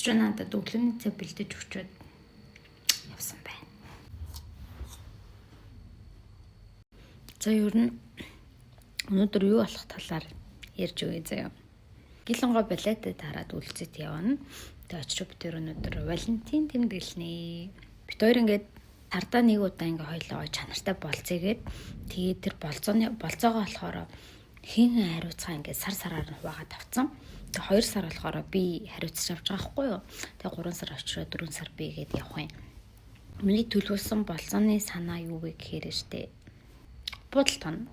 Учир нь надад өглөөний цай бэлдэж өгчөөд явсан байна. За ер нь өнөөдөр юу болох талаар ярьж өгье заяа. Гэлэнгой балетад хараад үлцэт явна. Тэгээ очиж бид өнөөдөр Валентин тэмдэглэнэ. Бид хоёр ингээд сардаа нэг удаа ингээ хоёлоо чанартай болцъегээд тэгээд тэр болцоогоо болохоор хин хариуцгаа ингээ сараар нь хуваагаад авцсан. Тэгээ 2 сар болохоор би хариуцж авч байгаа хгүй юу. Тэгээ 3 сар очроо 4 сар бигээд явах юм. Миний төлөвлөсөн болцооны санаа юу вэ гэхээр штэ. Буудал тон.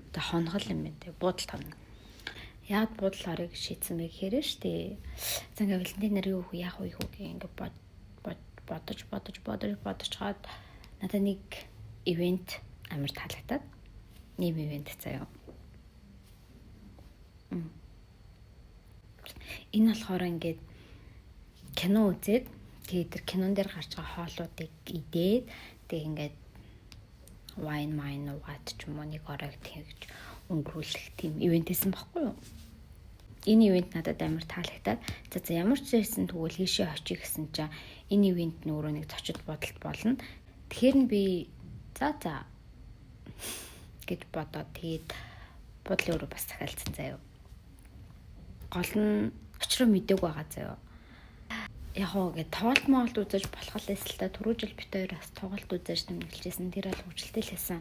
Тэг хонгол юм байна. Буудал тон. Яг буудал орыг шийдсэн бэ гэхээр штэ. За ингээ Валентин нар юу яах вэ гэх ингээ бодож хаад надад нэг ивент амар таалагдаад нэм ивент заяа. Энэ болохоор ингээд кино үзээд тэгээд тэр кинон дээр гарч байгаа хоолуудыг идээд тэгээд ингээд wine уугаад ч юм уу нэг оройг тэгж өнгөрүүлэх тийм ивент хийсэн баггүй юу? Энэ ивент надад амар таалагдаад за ямар ч байсан тэгвэл хийшээ очие гэсэн чинь энэ ивент нь өөрөө нэг зочид бодолт болно. Тэгэхээр нь би за гэж бодоод тэгээд бодлын өөрөө бас захиалцсан заяа. Гол нь очроо мэдээг байгаа заяа. Яг гоо тоглолт моолт үзэж болох л эсэлтэй түрүү жил бит хоёр бас тоглолт үзэж тэмдэглэжсэн. Тэр бол хөгжилтэй л байсан.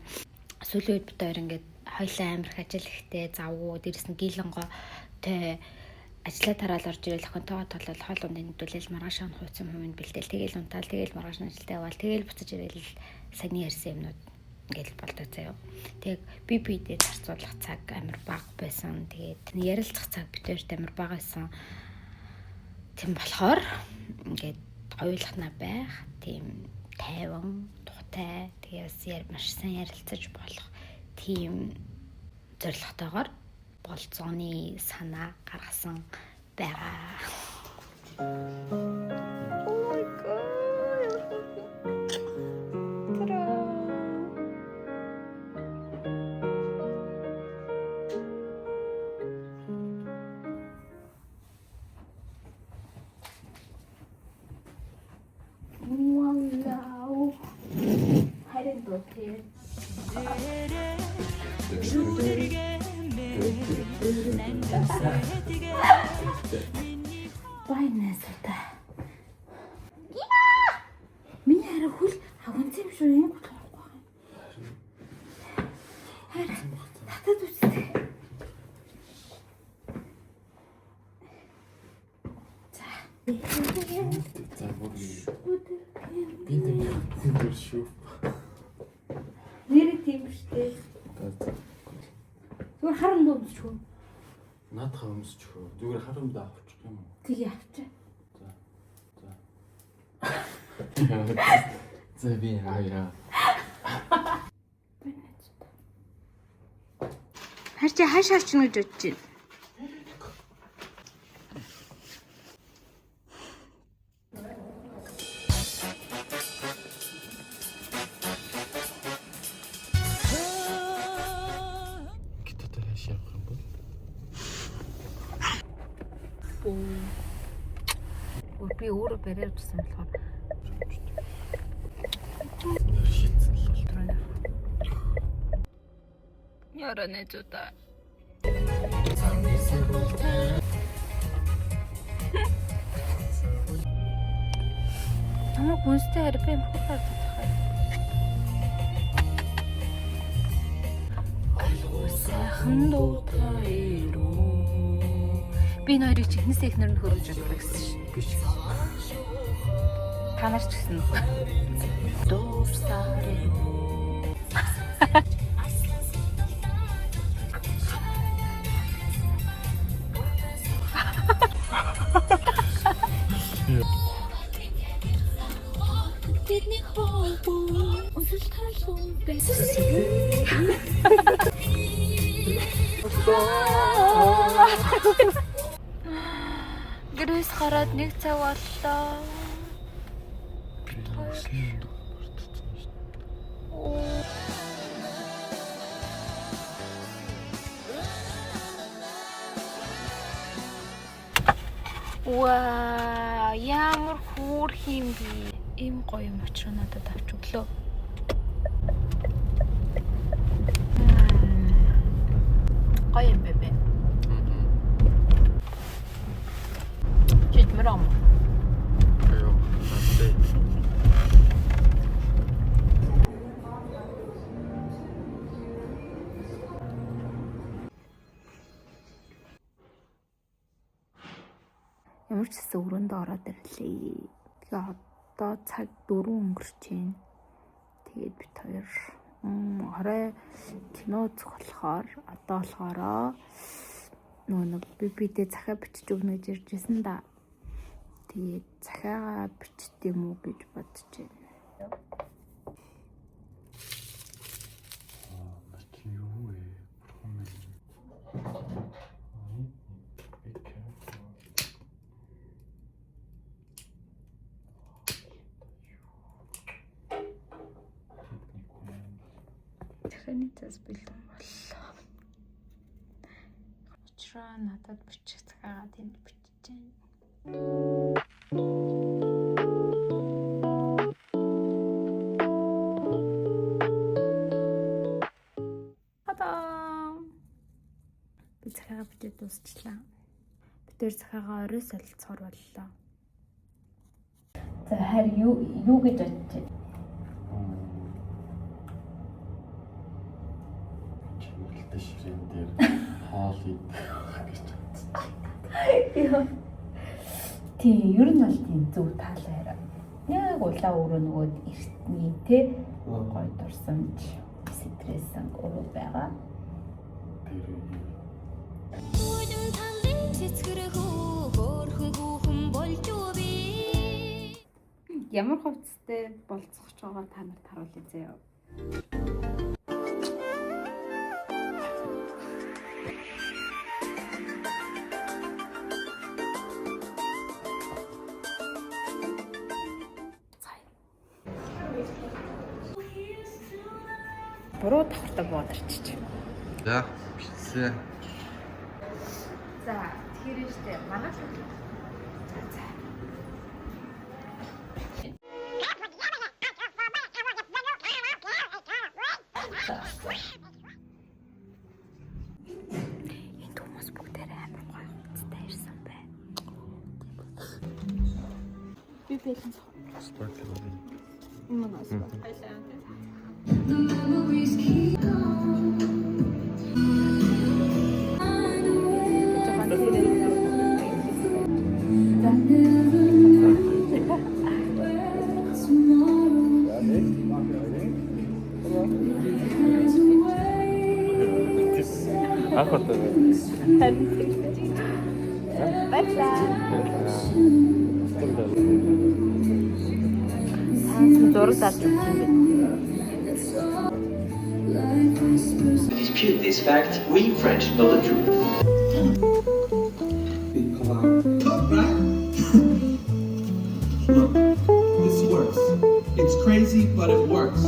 Сүүлийн үед бит хоёр ингээд хоёлаа амирх ажил ихтэй завгүй дээрс нь гилэнгоо тэ ажлаа тараал орж ирэл охинтойгоо толол хоол ундын нэдүүлэл маргааш нь хууцсан хүмүүс бэлдээл тэгэл унтаал тэгэл маргааш нь ажилдаа яваал тэгэл буцаж ирэл саяны ярьсан юмнууд ингээл болдог заяа. Тэг би зарцуулах цаг амар бага байсан. Тэгээд ярилцах цаг битэрт амар бага байсан. Тийм болохоор ингээд гоёлохна байх, тийм тайван, тухтай, тэгээс маш сайн ярилцаж болох тийм зорилготойгоор болцооны санаа гаргасан байгаа. Байнастай. Миний хараа хөл хаванц юм шүү энэ болохгүй. Хараа. Татад үстэй. За. Би шүү. Нэр тийм штэ. Зүгээр харан дөөсчөө. Наадхаа өмсчихөө. Зүгээр харамд авчих юм уу? Тэгээ авчаа. За би яа. Харч хаашаа орчихно гэж бодож байна. Би өөрөө бариад утсан болохоор шийдсэн л байна. Яра нэзута. Намайг хүнстэй харьяа мөхөөр татах. Сайхан дуутай. Би нэрийг чихнэсээ их нэр нь хөрөж чаддаг гэсэн шин. Би ч та нар ч гэсэн. Дуусаарэ. Тэдний хоол өсөл талсан байсан. Гэрээс гараад 1 цаг боллоо. Ваа, ямар хөөрх юм бэ? Ийм гоё юм очроо надад авч өглөө. Гоё юм бэ? Жидмэр ам. Аяа. Настай. Ямар ч гэсэн өрөөндөө ороод ирлээ. Тэгээ одоо цаг 4 өнгөрч байна. Тэгээд бид хоёр орой кино үзэх болохоор одоо болохоро нэг бибидээ захаа бичиж өгнө гэж иржсэн да. Тэгээд захаагаа бичт юм уу гэж бодож байна. Начин юу вэ? Бурхан минь. Захааны цас бэлдэн боллоо. Учраа надад бичих захаагаа тэнд бичиж байна. Би захаагаа бичиж дуусчлаа. Бид тээр захаагаа орой солилцохоор боллоо. За харин юу гэж бодож байна? Чимэрлэлтэй ширээн дээр хоол идэх гэж бодсон. Тий, ер нь бол тийм зөв таалаар. Яг улаа өөрөө нөгөө эртний те гой дурсамж стрессэн өрөө байгаа. Тэр Ямар хувцастай болцохж байгаа та нарт харуулъя заяа. Буруу давхартаа боод арчиж. яа, бичсэн. За, тэгэхээр штэ манай за. Энэ хүмүүс бүгдээрээ амар гоё хувцастай ирсэн байна. Би бэлэн Спортер уу? Манаас Ахотой. Dispute this fact, we French know the truth. Look, this works. It's crazy, but it works.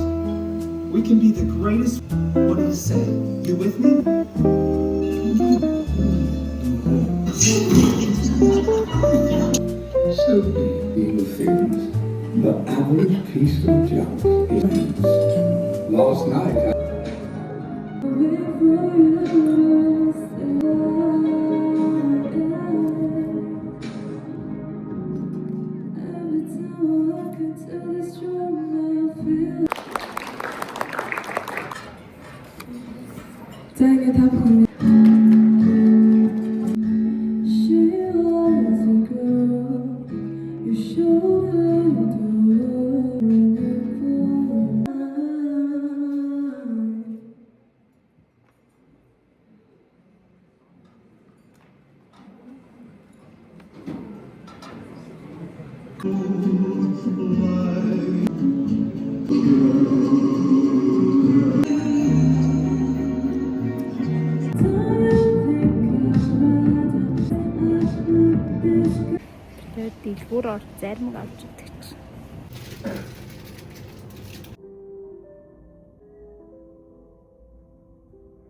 We can be the greatest. What do you say? You with me? So being things, the average piece of junk is last night. тэгээд дэлгүүр орж зармаг авч идэх чинь.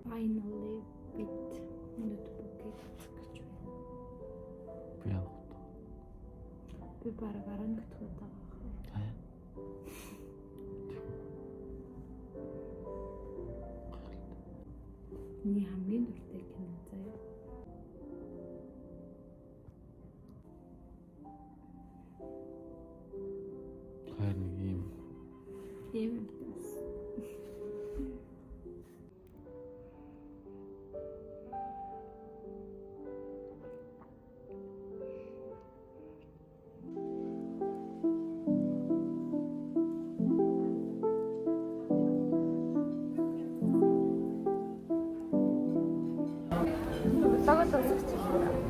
Finally bit notebook гэж байна. Би яах вэ? Би бараг 11 дахь удаа байгаа. Миний хамгийн дуртай кино заяа. Харин нэг юм. Ийм юмс. Логос үзчих.